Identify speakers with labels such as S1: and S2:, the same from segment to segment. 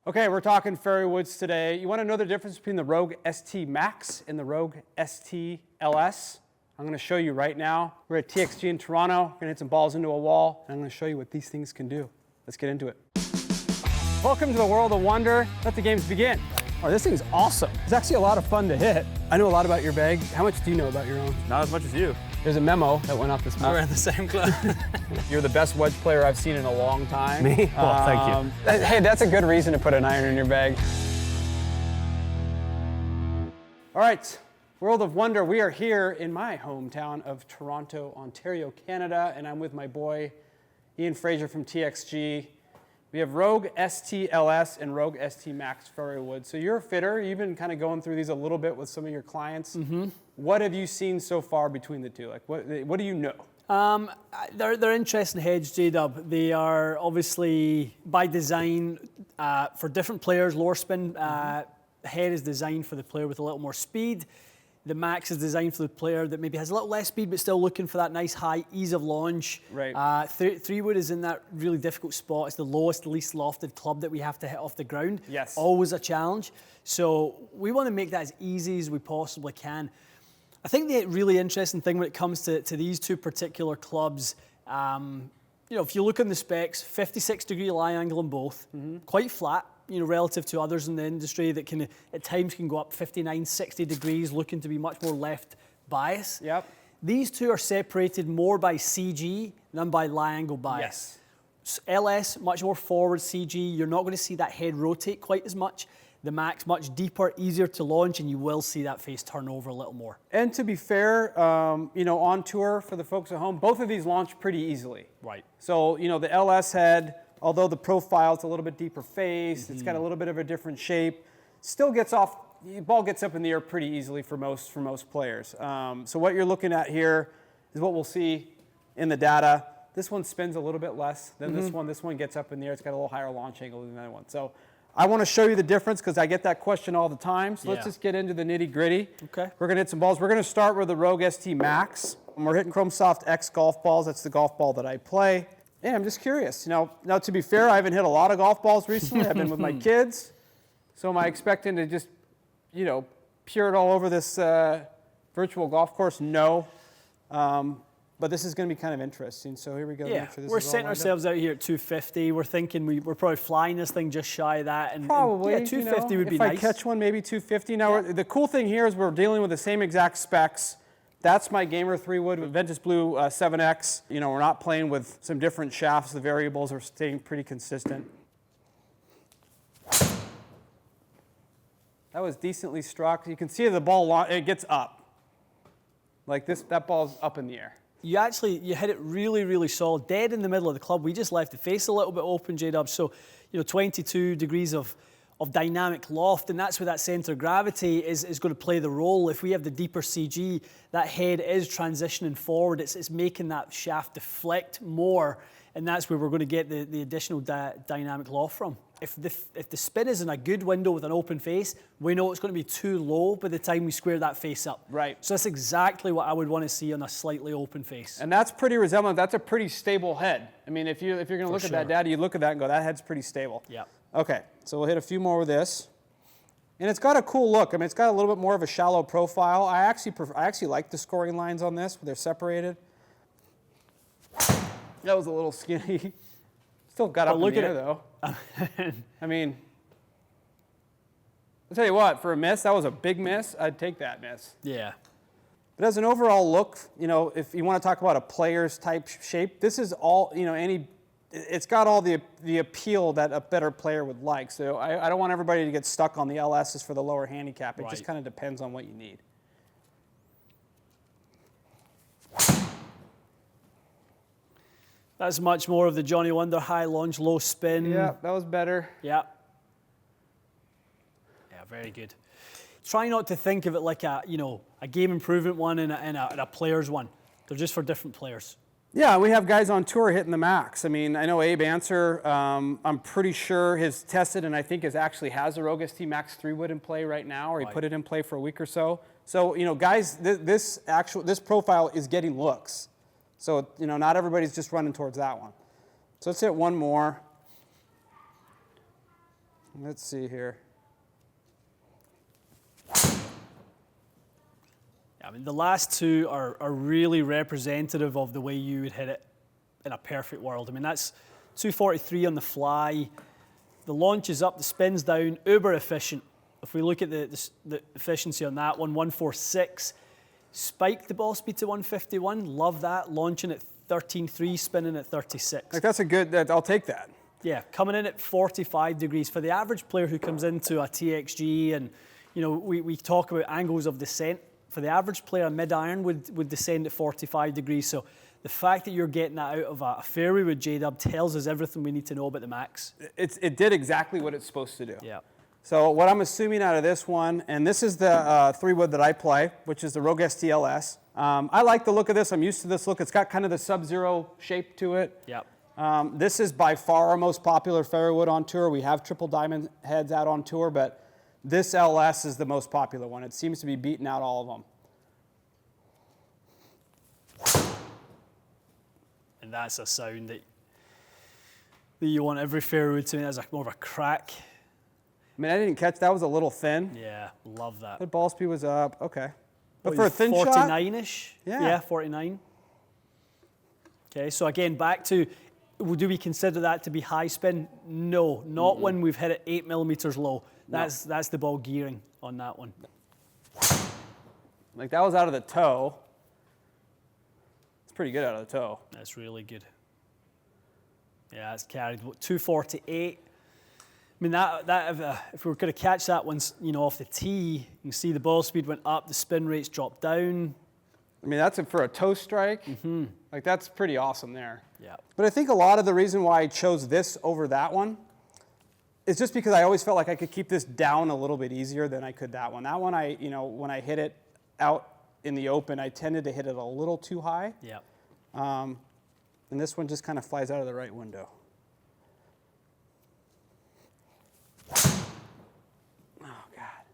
S1: Okay, we're talking Fairway Woods today. You want to know the difference between the Rogue ST Max and the Rogue ST LS? I'm going to show you right now. We're at TXG in Toronto. We're going to hit some balls into a wall, and I'm going to show you what these things can do. Let's get into it. Welcome to the world of wonder. Let the games begin. Oh, this thing's awesome. It's actually a lot of fun to hit. I know a lot about your bag. How much do you know about your own?
S2: Not as much as you.
S1: There's a memo that went off this morning.
S2: We're in the same club.
S1: You're the best wedge player I've seen in a long time.
S2: Me? Well, thank you.
S1: Hey, that's a good reason to put an iron in your bag. All right, World of Wonder. We are here in my hometown of Toronto, Ontario, Canada, and I'm with my boy, Ian Fraser from TXG. We have Rogue ST LS and Rogue ST Max Fairway Woods. So you're a fitter. You've been kind of going through these a little bit with some of your clients. Mm-hmm. What have you seen so far between the two? Like, what do you know?
S3: They're interesting heads, J-Dub. They are obviously by design for different players. Lower spin head is designed for the player with a little more speed. The Max is designed for the player that maybe has a little less speed but still looking for that nice high ease of launch.
S1: Right.
S3: Three wood is in that really difficult spot. It's the lowest, least lofted club that we have to hit off the ground.
S1: Yes.
S3: Always a challenge. So we want to make that as easy as we possibly can. I think the really interesting thing when it comes to these two particular clubs, if you look on the specs, 56-degree lie angle in both, quite flat, relative to others in the industry that can at times can go up 59, 60 degrees, looking to be much more left bias.
S1: Yep.
S3: These two are separated more by CG than by lie angle bias.
S1: Yes.
S3: LS, much more forward CG. You're not going to see that head rotate quite as much. The Max, much deeper, easier to launch, and you will see that face turn over a little more.
S1: And to be fair, on tour for the folks at home, both of these launch pretty easily.
S3: Right.
S1: So, the LS head, although the profile's a little bit deeper face, it's got a little bit of a different shape, still gets off, the ball gets up in the air pretty easily for most players. So what you're looking at here is what we'll see in the data. This one spins a little bit less than this one. This one gets up in the air. It's got a little higher launch angle than the other one. So I want to show you the difference because I get that question all the time. So let's just get into the nitty gritty.
S3: Okay.
S1: We're going to hit some balls. We're going to start with the Rogue ST Max. And we're hitting Chrome Soft X golf balls. That's the golf ball that I play. Yeah, I'm just curious. Now to be fair, I haven't hit a lot of golf balls recently. I've been with my kids. So am I expecting to just, pure it all over this virtual golf course? No. But this is going to be kind of interesting. So here we go.
S3: Yeah, we're setting ourselves out here at 250. We're thinking we're probably flying this thing just shy of that. And
S1: probably.
S3: And, 250 would be nice.
S1: If I catch one, maybe 250. Now, the cool thing here is we're dealing with the same exact specs. That's my Gamer 3-wood with Ventus Blue 7X. We're not playing with some different shafts. The variables are staying pretty consistent. That was decently struck. You can see the ball, it gets up. Like this, that ball's up in the air.
S3: You hit it really, really solid, dead in the middle of the club. We just left the face a little bit open, J-Dub. So, 22 degrees of dynamic loft, and that's where that center of gravity is going to play the role. If we have the deeper CG, that head is transitioning forward. It's making that shaft deflect more, and that's where we're going to get the additional dynamic loft from. If the spin is in a good window with an open face, we know it's going to be too low by the time we square that face up.
S1: Right.
S3: So that's exactly what I would want to see on a slightly open face.
S1: And that's pretty resemblant. That's a pretty stable head. I mean, if you're going to look at that data, you look at that and go, that head's pretty stable.
S3: Yeah.
S1: Okay, so we'll hit a few more with this. And it's got a cool look. I mean, it's got a little bit more of a shallow profile. I actually like the scoring lines on this, where they're separated. That was a little skinny. Still got up in the air, though. I mean, I'll tell you what, for a miss, that was a big miss. I'd take that miss.
S3: Yeah.
S1: But as an overall look, if you want to talk about a player's type shape, this is all, it's got all the appeal that a better player would like. So I don't want everybody to get stuck on the LSs for the lower handicap. It just kind of depends on what you need.
S3: That's much more of the Johnny Wonder high launch, low spin.
S1: Yeah, that was better.
S3: Yeah. Yeah, very good. Try not to think of it like a game improvement one and a player's one. They're just for different players.
S1: Yeah, we have guys on tour hitting the max. I mean, I know Abe Answer, I'm pretty sure has tested and I think actually has a Rogue ST Max 3-wood in play right now, or he put it in play for a week or so. So, guys, this profile is getting looks. So, not everybody's just running towards that one. So let's hit one more. Let's see here.
S3: I mean, the last two are really representative of the way you would hit it in a perfect world. I mean, that's 243 on the fly. The launch is up, the spin's down, uber efficient. If we look at the efficiency on that one, 146. Spiked the ball speed to 151. Love that. Launching at 13.3, spinning at 36.
S1: Like that's a good. I'll take that.
S3: Yeah, coming in at 45 degrees. For the average player who comes into a TXG, and you know, we talk about angles of descent. For the average player, a mid-iron would descend at 45 degrees. So the fact that you're getting that out of a fairway with J-Dub tells us everything we need to know about the Max.
S1: It did exactly what it's supposed to do.
S3: Yeah.
S1: So what I'm assuming out of this one, and this is the 3-wood that I play, which is the Rogue STLS. I like the look of this. I'm used to this look. It's got kind of the Sub-Zero shape to it.
S3: Yep.
S1: This is by far our most popular fairway wood on tour. We have triple diamond heads out on tour, but this LS is the most popular one. It seems to be beating out all of them.
S3: And that's a sound that you want every fairway wood to me as more of a crack.
S1: I mean, I didn't catch that. Was a little thin.
S3: Yeah, love that.
S1: The ball speed was up. Okay. But
S3: What
S1: for a
S3: is it,
S1: thin
S3: 49-ish?
S1: Yeah.
S3: Yeah, 49. Okay, so again, back to, do we consider that to be high spin? No, not when we've hit it 8 millimeters low. That's the ball gearing on that one.
S1: like that was out of the toe. It's pretty good out of the toe.
S3: That's really good. Yeah, it's carried 248. I mean, if we were going to catch that one, off the tee, you can see the ball speed went up, the spin rates dropped down.
S1: I mean, that's for a toe strike. Like that's pretty awesome there.
S3: Yeah.
S1: But I think a lot of the reason why I chose this over that one is just because I always felt like I could keep this down a little bit easier than I could that one. That one, when I hit it out in the open, I tended to hit it a little too high.
S3: Yeah.
S1: And this one just kind of flies out of the right window. Oh, God.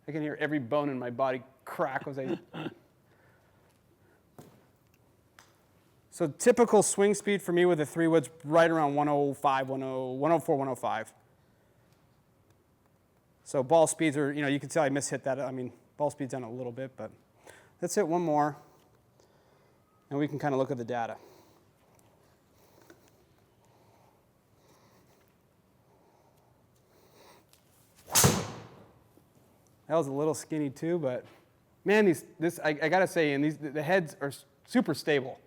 S1: I can hear every bone in my body crack as I... So typical swing speed for me with the 3-wood's right around 105, 104, 105. So ball speeds are, you can tell I mishit that. I mean, ball speed's down a little bit, but let's hit one more, and we can kind of look at the data. That was a little skinny too, but man, I gotta say, and the heads are super stable.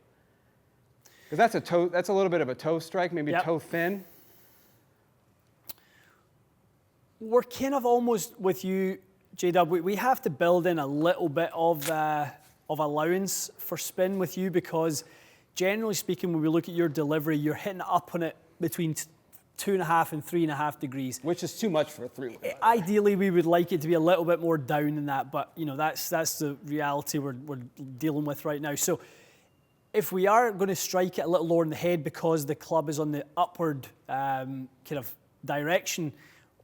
S1: Because that's a little bit of a toe strike, maybe toe thin.
S3: We're kind of almost with you, J-Dub. We have to build in a little bit of allowance for spin with you, because generally speaking, when we look at your delivery, you're hitting up on it between 2.5 and 3.5 degrees.
S1: Which is too much for a 3-wood.
S3: Ideally, we would like it to be a little bit more down than that, but that's the reality we're dealing with right now. So if we are going to strike it a little lower in the head because the club is on the upward kind of direction,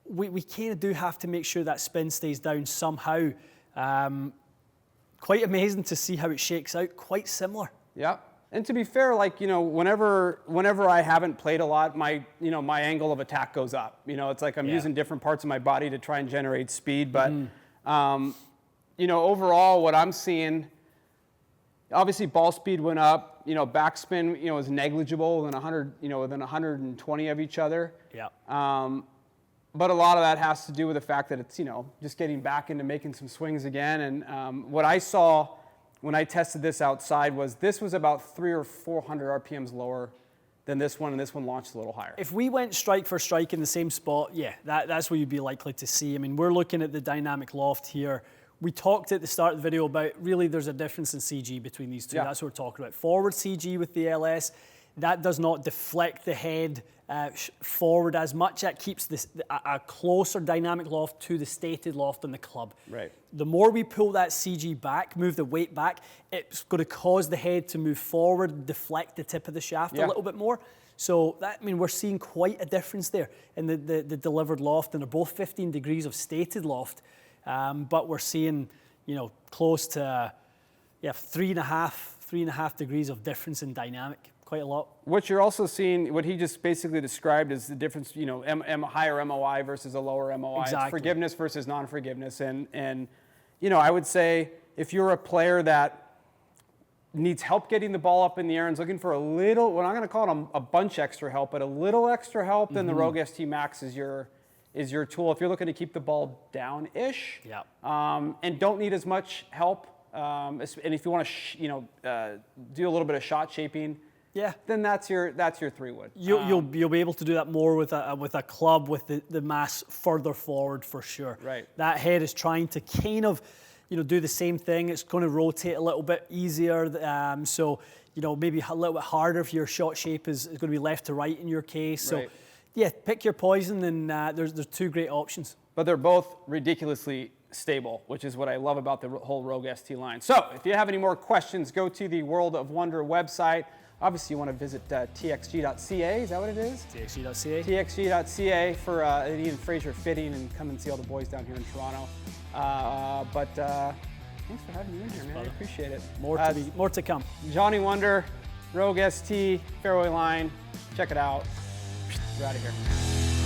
S3: we kind of do have to make sure that spin stays down somehow. Quite amazing to see how it shakes out. Quite similar.
S1: Yeah. And to be fair, whenever I haven't played a lot, my angle of attack goes up. It's like I'm using different parts of my body to try and generate speed. But, overall, what I'm seeing, obviously ball speed went up. Backspin, was negligible within 120 of each other.
S3: Yeah.
S1: But a lot of that has to do with the fact that it's, just getting back into making some swings again. And what I saw when I tested this outside was about 300 or 400 RPMs lower than this one, and this one launched a little higher.
S3: If we went strike for strike in the same spot, that's what you'd be likely to see. I mean, we're looking at the dynamic loft here. We talked at the start of the video about really there's a difference in CG between these two.
S1: Yeah.
S3: That's what we're talking about. Forward CG with the LS, that does not deflect the head forward as much. That keeps a closer dynamic loft to the stated loft on the club. Right. The more we pull that CG back, move the weight back, it's going to cause the head to move forward, deflect the tip of the shaft a little bit more. So we're seeing quite a difference there in the delivered loft, and they're both 15 degrees of stated loft, but we're seeing close to 3.5 degrees of difference in dynamic. quite a lot.
S1: What you're also seeing, what he just basically described is the difference, higher MOI versus a lower MOI. It's
S3: Exactly.
S1: forgiveness versus non-forgiveness. And I would say if you're a player that needs help getting the ball up in the air and is looking for a little, well, I'm not going to call it a bunch extra help, but a little extra help, then the Rogue ST Max is your tool. If you're looking to keep the ball down-ish,
S3: Yeah.
S1: and don't need as much help, and if you want to, do a little bit of shot shaping,
S3: Yeah.
S1: then that's your 3-wood.
S3: You'll be able to do that more with a club with the mass further forward for sure.
S1: Right.
S3: That head is trying to kind of, do the same thing. It's going to rotate a little bit easier. So maybe a little bit harder if your shot shape is going to be left to right in your case. So
S1: Right.
S3: yeah, pick your poison, and there's 2 great options.
S1: But they're both ridiculously stable, which is what I love about the whole Rogue ST line. So if you have any more questions, go to the World of Wonder website. Obviously, you want to visit txg.ca. Is that what it is?
S3: TXG.ca.
S1: txg.ca for an Ian Fraser fitting and come and see all the boys down here in Toronto. But thanks for having me in here, man. I appreciate it.
S3: More to come.
S1: Johnny Wonder, Rogue ST, Fairway Line. Check it out. We're out of here.